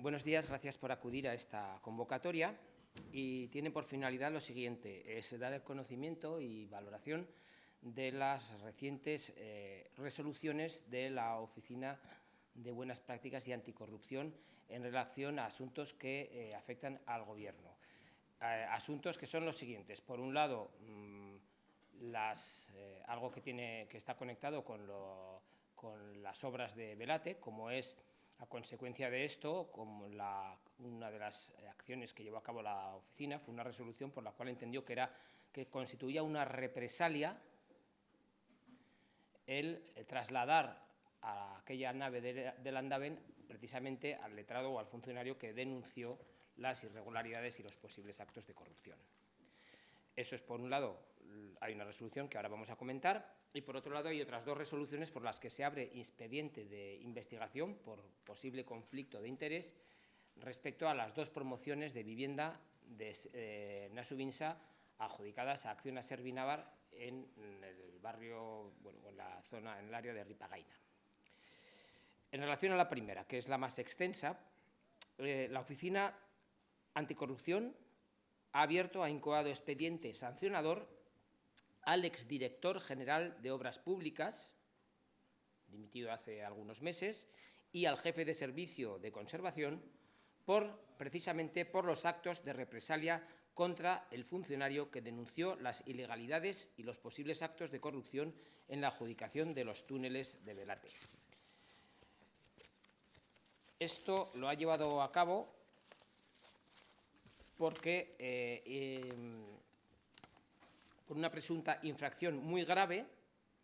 Buenos días, gracias por acudir a esta convocatoria y tiene por finalidad lo siguiente, es dar el conocimiento y valoración de las recientes resoluciones de la Oficina de Buenas Prácticas y Anticorrupción en relación a asuntos que afectan al Gobierno. Asuntos que son los siguientes. Por un lado, algo que está conectado con las obras de Velate, como es, a consecuencia de esto, como una de las acciones que llevó a cabo la oficina fue una resolución por la cual entendió que constituía una represalia el trasladar a aquella nave del Andaven precisamente al letrado o al funcionario que denunció las irregularidades y los posibles actos de corrupción. Eso es, por un lado, hay una resolución que ahora vamos a comentar, y por otro lado hay otras dos resoluciones por las que se abre expediente de investigación por posible conflicto de interés respecto a las dos promociones de vivienda de Nasubinsa adjudicadas a Acciona Servinavar en el barrio, en la zona, en el área de Ripagaina. En relación a la primera, que es la más extensa, la Oficina Anticorrupción ha incoado expediente sancionador al exdirector general de Obras Públicas, dimitido hace algunos meses, y al jefe de Servicio de Conservación, precisamente por los actos de represalia contra el funcionario que denunció las ilegalidades y los posibles actos de corrupción en la adjudicación de los túneles de Velate. Esto lo ha llevado a cabo porque por una presunta infracción muy grave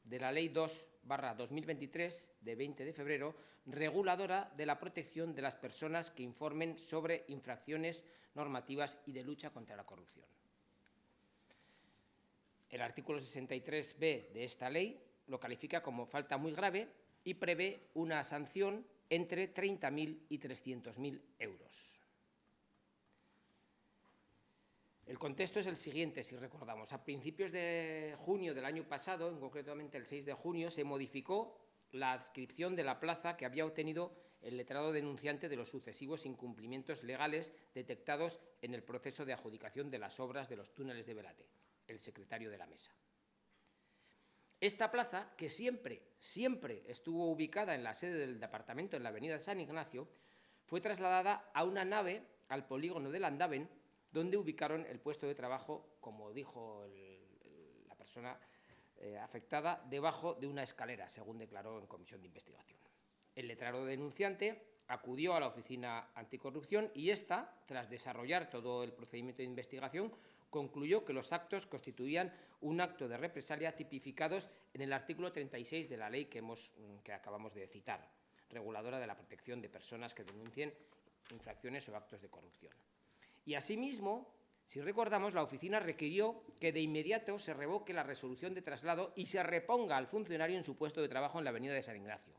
de la Ley 2/2023 de 20 de febrero, reguladora de la protección de las personas que informen sobre infracciones normativas y de lucha contra la corrupción. El artículo 63b de esta ley lo califica como falta muy grave y prevé una sanción entre 30.000 y 300.000 euros. El contexto es el siguiente, si recordamos. A principios de junio del año pasado, concretamente el 6 de junio, se modificó la adscripción de la plaza que había obtenido el letrado denunciante de los sucesivos incumplimientos legales detectados en el proceso de adjudicación de las obras de los túneles de Velate, el secretario de la mesa. Esta plaza, que siempre estuvo ubicada en la sede del departamento en la avenida San Ignacio, fue trasladada a una nave al polígono del Andaven, donde ubicaron el puesto de trabajo, como dijo la persona afectada, debajo de una escalera, según declaró en comisión de investigación. El letrado denunciante acudió a la Oficina Anticorrupción y ésta, tras desarrollar todo el procedimiento de investigación, concluyó que los actos constituían un acto de represalia tipificados en el artículo 36 de la ley que acabamos de citar, reguladora de la protección de personas que denuncien infracciones o actos de corrupción. Y asimismo, si recordamos, la oficina requirió que de inmediato se revoque la resolución de traslado y se reponga al funcionario en su puesto de trabajo en la avenida de San Ignacio.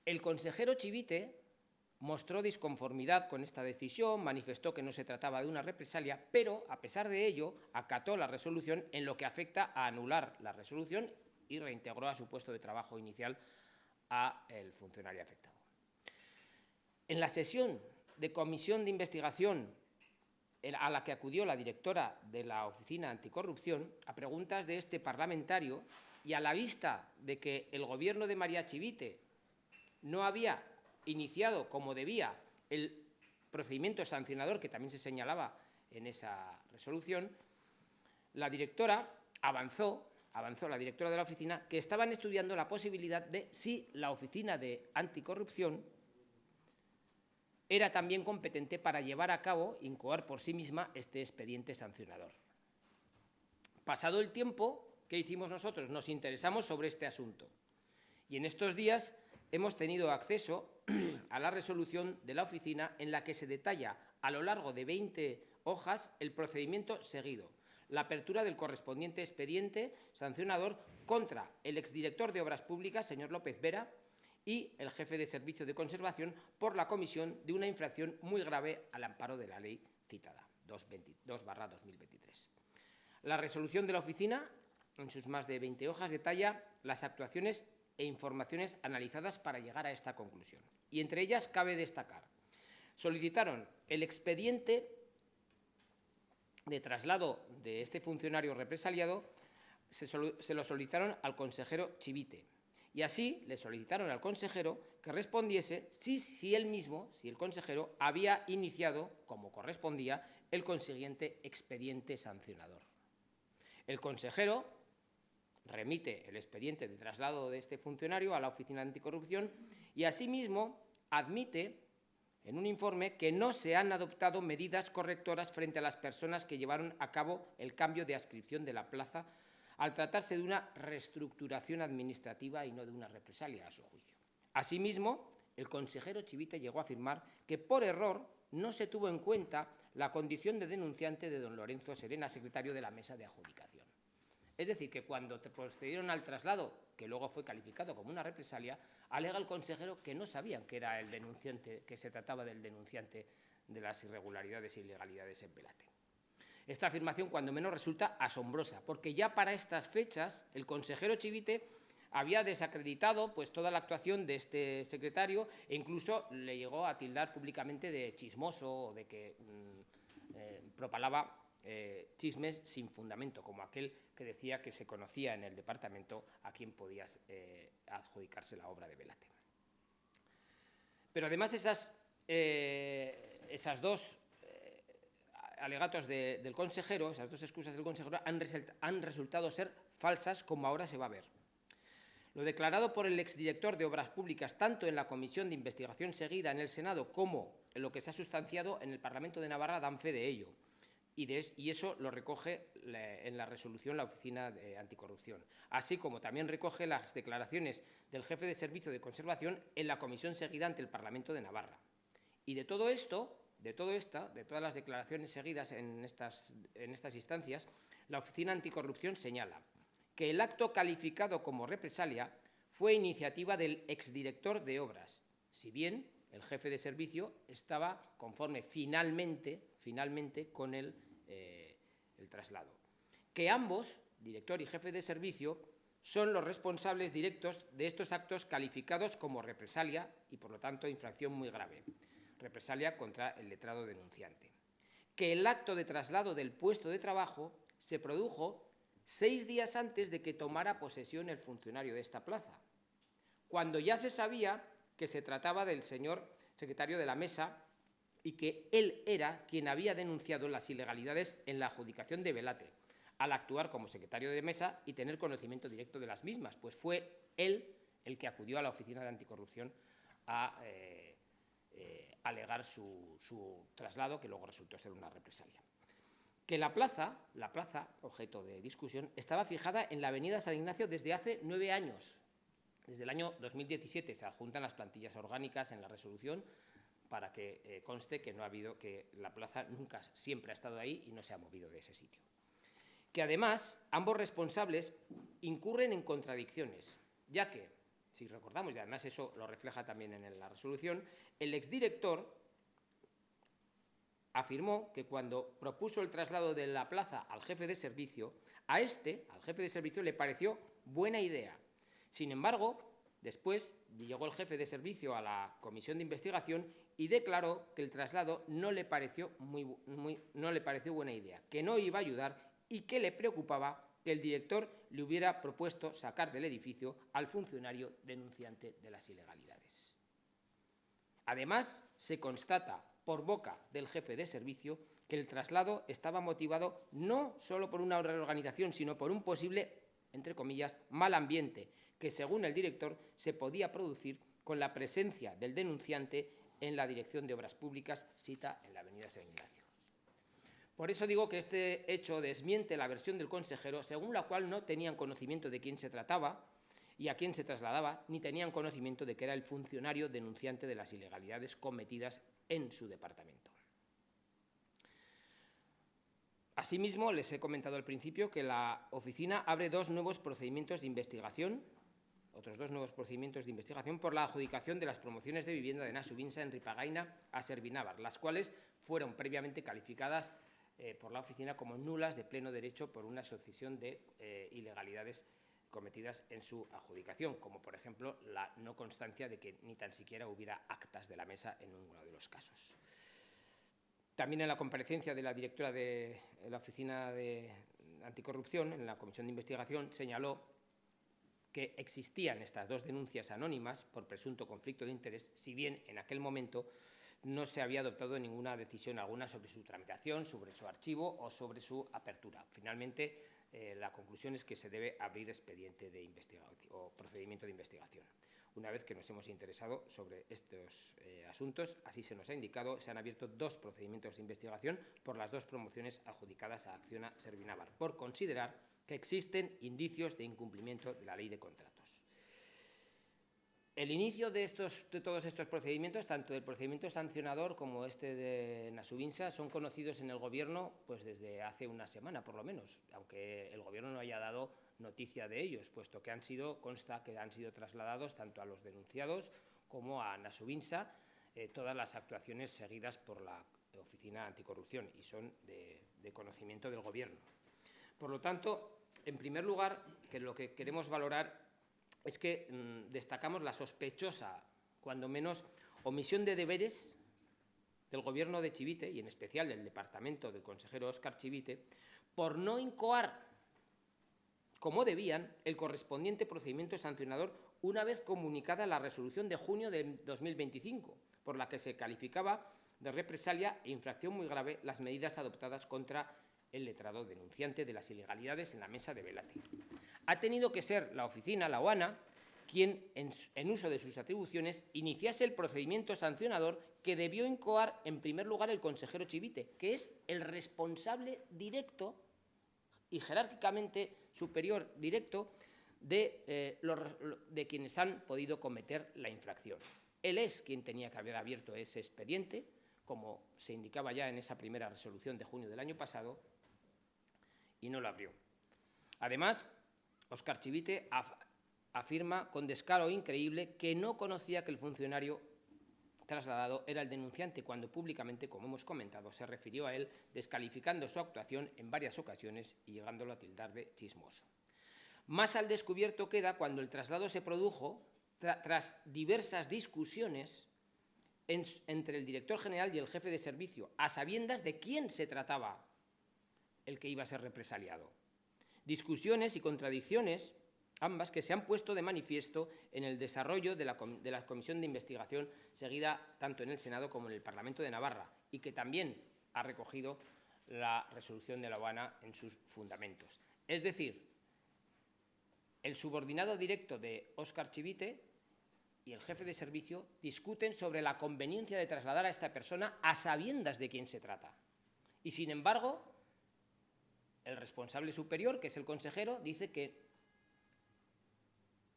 El consejero Chivite mostró disconformidad con esta decisión, manifestó que no se trataba de una represalia, pero, a pesar de ello, acató la resolución en lo que afecta a anular la resolución y reintegró a su puesto de trabajo inicial al funcionario afectado. En la sesión de comisión de investigación a la que acudió la directora de la Oficina Anticorrupción, a preguntas de este parlamentario y a la vista de que el Gobierno de María Chivite no había iniciado como debía el procedimiento sancionador que también se señalaba en esa resolución, la directora avanzó la directora de la oficina, que estaban estudiando la posibilidad de si la Oficina de Anticorrupción era también competente para llevar a cabo, incoar por sí misma, este expediente sancionador. Pasado el tiempo, ¿qué hicimos nosotros? Nos interesamos sobre este asunto. Y en estos días hemos tenido acceso a la resolución de la oficina en la que se detalla a lo largo de 20 hojas el procedimiento seguido, la apertura del correspondiente expediente sancionador contra el exdirector de Obras Públicas, señor López Vera, y el jefe de Servicio de Conservación por la comisión de una infracción muy grave al amparo de la ley citada, 2/2023. La resolución de la oficina, en sus más de 20 hojas, detalla las actuaciones e informaciones analizadas para llegar a esta conclusión. Y entre ellas cabe destacar: solicitaron el expediente de traslado de este funcionario represaliado, se lo solicitaron al consejero Chivite, y así le solicitaron al consejero que respondiese si él mismo, si el consejero, había iniciado, como correspondía, el consiguiente expediente sancionador. El consejero remite el expediente de traslado de este funcionario a la Oficina Anticorrupción y asimismo admite en un informe que no se han adoptado medidas correctoras frente a las personas que llevaron a cabo el cambio de adscripción de la plaza al tratarse de una reestructuración administrativa y no de una represalia, a su juicio. Asimismo, el consejero Chivite llegó a afirmar que por error no se tuvo en cuenta la condición de denunciante de don Lorenzo Serena, secretario de la Mesa de Adjudicación. Es decir, que cuando procedieron al traslado, que luego fue calificado como una represalia, alega el consejero que no sabían que era el denunciante, que se trataba del denunciante de las irregularidades e ilegalidades en Velate. Esta afirmación, cuando menos, resulta asombrosa, porque ya para estas fechas el consejero Chivite había desacreditado pues, toda la actuación de este secretario e incluso le llegó a tildar públicamente de chismoso o de que propalaba chismes sin fundamento, como aquel que decía que se conocía en el departamento a quien podía adjudicarse la obra de Velate. Pero además esas dos alegatos del consejero, esas dos excusas del consejero, han resultado ser falsas, como ahora se va a ver. Lo declarado por el exdirector de Obras Públicas, tanto en la Comisión de Investigación seguida en el Senado como en lo que se ha sustanciado en el Parlamento de Navarra, dan fe de ello. Y eso lo recoge en la resolución la Oficina Anticorrupción, así como también recoge las declaraciones del jefe de Servicio de Conservación en la comisión seguida ante el Parlamento de Navarra. Y de todo esto, de todas las declaraciones seguidas en estas instancias, la Oficina Anticorrupción señala que el acto calificado como represalia fue iniciativa del exdirector de Obras, si bien el jefe de servicio estaba conforme finalmente con el traslado. Que ambos, director y jefe de servicio, son los responsables directos de estos actos calificados como represalia y, por lo tanto, infracción muy grave, represalia contra el letrado denunciante. Que el acto de traslado del puesto de trabajo se produjo 6 días antes de que tomara posesión el funcionario de esta plaza, cuando ya se sabía que se trataba del señor secretario de la Mesa y que él era quien había denunciado las ilegalidades en la adjudicación de Velate, al actuar como secretario de Mesa y tener conocimiento directo de las mismas, pues fue él el que acudió a la Oficina de Anticorrupción a alegar su traslado, que luego resultó ser una represalia. Que la plaza, objeto de discusión, estaba fijada en la avenida San Ignacio desde hace 9 años. Desde el año 2017 se adjuntan las plantillas orgánicas en la resolución para que conste que la plaza nunca, siempre ha estado ahí y no se ha movido de ese sitio. Que además ambos responsables incurren en contradicciones, ya que, si recordamos, y además eso lo refleja también en la resolución, el exdirector afirmó que cuando propuso el traslado de la plaza al jefe de servicio, al jefe de servicio, le pareció buena idea. Sin embargo, después llegó el jefe de servicio a la comisión de investigación y declaró que el traslado no le pareció buena idea, que no iba a ayudar y que le preocupaba que el director le hubiera propuesto sacar del edificio al funcionario denunciante de las ilegalidades. Además, se constata por boca del jefe de servicio que el traslado estaba motivado no solo por una reorganización, sino por un posible, entre comillas, mal ambiente, que según el director se podía producir con la presencia del denunciante en la Dirección de Obras Públicas, cita en la avenida San Ignacio. Por eso digo que este hecho desmiente la versión del consejero, según la cual no tenían conocimiento de quién se trataba y a quién se trasladaba, ni tenían conocimiento de que era el funcionario denunciante de las ilegalidades cometidas en su departamento. Asimismo, les he comentado al principio que la oficina abre otros dos nuevos procedimientos de investigación por la adjudicación de las promociones de vivienda de Nasubinsa en Ripagaina a Servinávar, las cuales fueron previamente calificadas por la oficina como nulas de pleno derecho por una sucesión de ilegalidades cometidas en su adjudicación, como por ejemplo la no constancia de que ni tan siquiera hubiera actas de la mesa en ninguno de los casos. También en la comparecencia de la directora de la Oficina de Anticorrupción, en la Comisión de Investigación, señaló que existían estas dos denuncias anónimas por presunto conflicto de interés, si bien en aquel momento no se había adoptado ninguna decisión alguna sobre su tramitación, sobre su archivo o sobre su apertura. Finalmente, la conclusión es que se debe abrir expediente de investigación o procedimiento de investigación. Una vez que nos hemos interesado sobre estos asuntos, así se nos ha indicado, se han abierto 2 procedimientos de investigación por las 2 promociones adjudicadas a Acciona Servinavar, por considerar que existen indicios de incumplimiento de la Ley de Contratos. El inicio de todos estos procedimientos, tanto del procedimiento sancionador como este de Nasubinsa, son conocidos en el Gobierno pues, desde hace una semana, por lo menos, aunque el Gobierno no haya dado noticia de ellos, puesto que consta que han sido trasladados tanto a los denunciados como a Nasubinsa todas las actuaciones seguidas por la Oficina Anticorrupción y son de conocimiento del Gobierno. Por lo tanto, en primer lugar, que lo que queremos valorar es que destacamos la sospechosa, cuando menos, omisión de deberes del Gobierno de Chivite, y en especial del departamento del consejero Óscar Chivite, por no incoar, como debían, el correspondiente procedimiento sancionador una vez comunicada la resolución de junio de 2025, por la que se calificaba de represalia e infracción muy grave las medidas adoptadas contra el letrado denunciante de las ilegalidades en la mesa de Velati. Ha tenido que ser la oficina, la OANA, quien, en uso de sus atribuciones, iniciase el procedimiento sancionador que debió incoar, en primer lugar, el consejero Chivite, que es el responsable directo y jerárquicamente superior directo de quienes han podido cometer la infracción. Él es quien tenía que haber abierto ese expediente, como se indicaba ya en esa primera resolución de junio del año pasado, y no lo abrió. Además, Óscar Chivite afirma con descaro increíble que no conocía que el funcionario trasladado era el denunciante, cuando públicamente, como hemos comentado, se refirió a él descalificando su actuación en varias ocasiones y llegándolo a tildar de chismoso. Más al descubierto queda cuando el traslado se produjo tras diversas discusiones entre el director general y el jefe de servicio, a sabiendas de quién se trataba el que iba a ser represaliado. Discusiones y contradicciones, ambas, que se han puesto de manifiesto en el desarrollo de la comisión de investigación seguida tanto en el Senado como en el Parlamento de Navarra y que también ha recogido la resolución de la OANA en sus fundamentos. Es decir, el subordinado directo de Óscar Chivite y el jefe de servicio discuten sobre la conveniencia de trasladar a esta persona a sabiendas de quién se trata. Y, sin embargo, el responsable superior, que es el consejero, dice que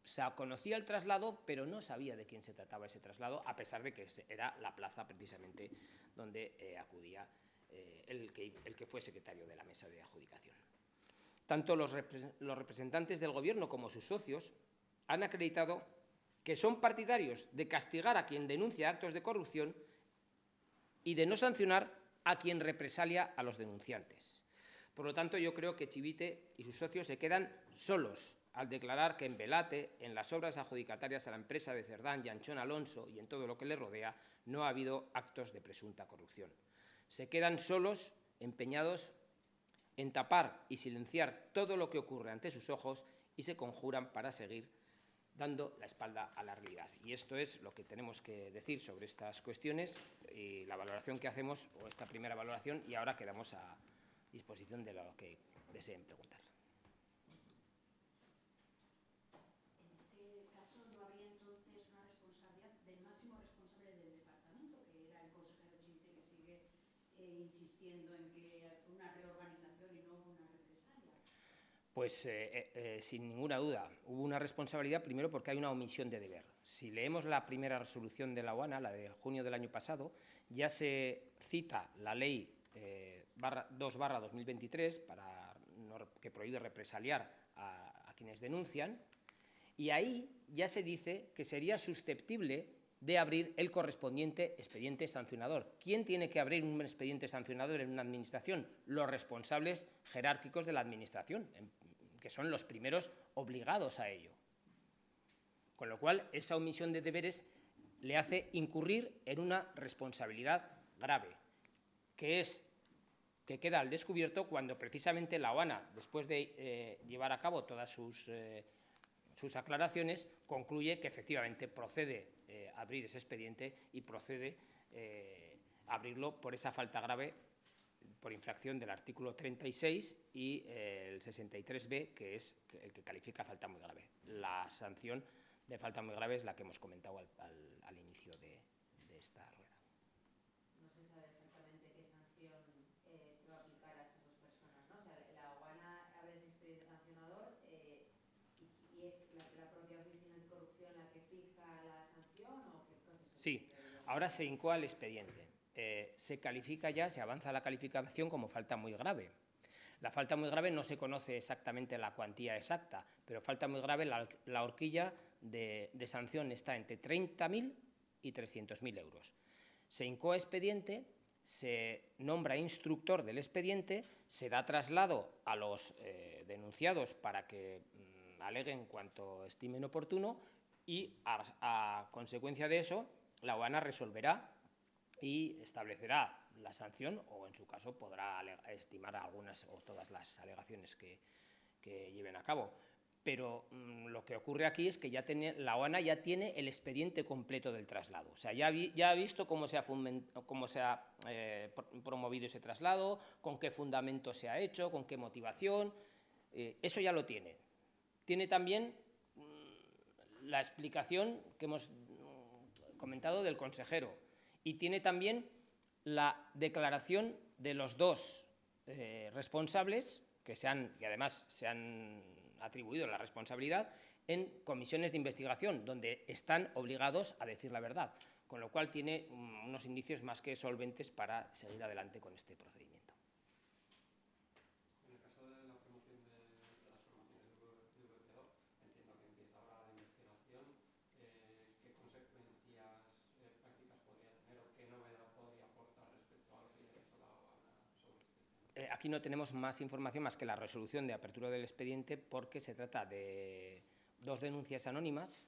se conocía el traslado, pero no sabía de quién se trataba ese traslado, a pesar de que era la plaza precisamente donde acudía el que fue secretario de la mesa de adjudicación. Tanto los representantes del Gobierno como sus socios han acreditado que son partidarios de castigar a quien denuncia actos de corrupción y de no sancionar a quien represalia a los denunciantes. Por lo tanto, yo creo que Chivite y sus socios se quedan solos al declarar que en Velate, en las obras adjudicatarias a la empresa de Cerdán y Anchón Alonso y en todo lo que le rodea, no ha habido actos de presunta corrupción. Se quedan solos, empeñados en tapar y silenciar todo lo que ocurre ante sus ojos y se conjuran para seguir dando la espalda a la realidad. Y esto es lo que tenemos que decir sobre estas cuestiones y la valoración que hacemos, o esta primera valoración, y ahora quedamos a disposición de lo que deseen preguntar. En este caso, ¿no habría entonces una responsabilidad del máximo responsable del departamento, que era el consejero Chivite, que sigue insistiendo en que fue una reorganización y no una represalia? Pues sin ninguna duda, hubo una responsabilidad, primero porque hay una omisión de deber. Si leemos la primera resolución de la OANA, la de junio del año pasado, ya se cita la ley 2/2023 que prohíbe represaliar a quienes denuncian, y ahí ya se dice que sería susceptible de abrir el correspondiente expediente sancionador. ¿Quién tiene que abrir un expediente sancionador en una administración? Los responsables jerárquicos de la administración, que son los primeros obligados a ello. Con lo cual, esa omisión de deberes le hace incurrir en una responsabilidad grave, que queda al descubierto cuando precisamente la OANA, después de llevar a cabo todas sus aclaraciones, concluye que efectivamente procede abrir ese expediente y procede abrirlo por esa falta grave, por infracción del artículo 36 y el 63b, que es el que califica falta muy grave. La sanción de falta muy grave es la que hemos comentado al inicio de esta rueda. No se sabe exactamente qué sanción se va a aplicar a estas dos personas, ¿no? O sea, la OANA abre ese expediente sancionador y es la propia Oficina Anticorrupción la que fija la sanción, ¿o qué proceso? Sí, ahora se incoa el expediente. Se califica ya, se avanza la calificación como falta muy grave. La falta muy grave no se conoce exactamente la cuantía exacta, pero falta muy grave, la horquilla de sanción está entre 30.000 y 300.000 euros. Se incoa expediente, se nombra instructor del expediente, se da traslado a los denunciados para que aleguen cuanto estimen oportuno y, a consecuencia de eso, la OANA resolverá y establecerá la sanción, o en su caso podrá estimar algunas o todas las alegaciones que lleven a cabo. Pero lo que ocurre aquí es que la OANA ya tiene el expediente completo del traslado. O sea, ya ha visto cómo se ha promovido ese traslado, con qué fundamento se ha hecho, con qué motivación. Eso ya lo tiene. Tiene también la explicación que hemos comentado del consejero, y tiene también la declaración de los dos responsables, y además se han atribuido la responsabilidad, en comisiones de investigación, donde están obligados a decir la verdad, con lo cual tiene unos indicios más que solventes para seguir adelante con este procedimiento. En el caso de la promoción de las formaciones de VPO, entiendo que empieza ahora la investigación. ¿Qué consecuencias prácticas podría tener o qué novedad podría aportar respecto a lo que ya ha hecho la OANA sobre este tema? Aquí no tenemos más información más que la resolución de apertura del expediente, porque se trata de dos denuncias anónimas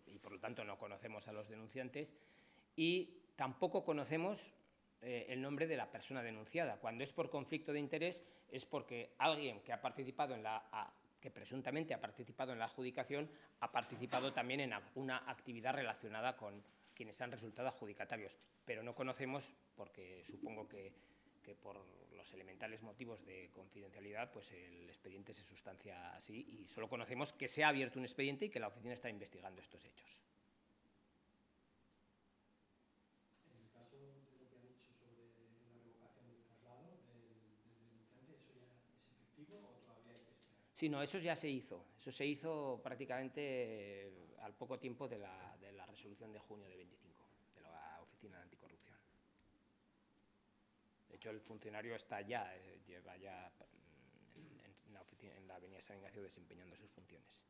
y por lo tanto no conocemos a los denunciantes, y tampoco conocemos el nombre de la persona denunciada. Cuando es por conflicto de interés es porque alguien que ha participado que presuntamente ha participado en la adjudicación ha participado también en alguna actividad relacionada con quienes han resultado adjudicatarios, pero no conocemos, porque supongo que por los elementales motivos de confidencialidad, pues el expediente se sustancia así, y solo conocemos que se ha abierto un expediente y que la oficina está investigando estos hechos. En el caso de lo que ha dicho sobre la revocación del traslado del denunciante, ¿eso ya es efectivo o todavía hay que esperar? Sí, no, eso ya se hizo. Eso se hizo prácticamente al poco tiempo de la resolución de junio de 25, de la Oficina de Anticorrupción. De hecho, el funcionario lleva ya en la Avenida San Ignacio desempeñando sus funciones.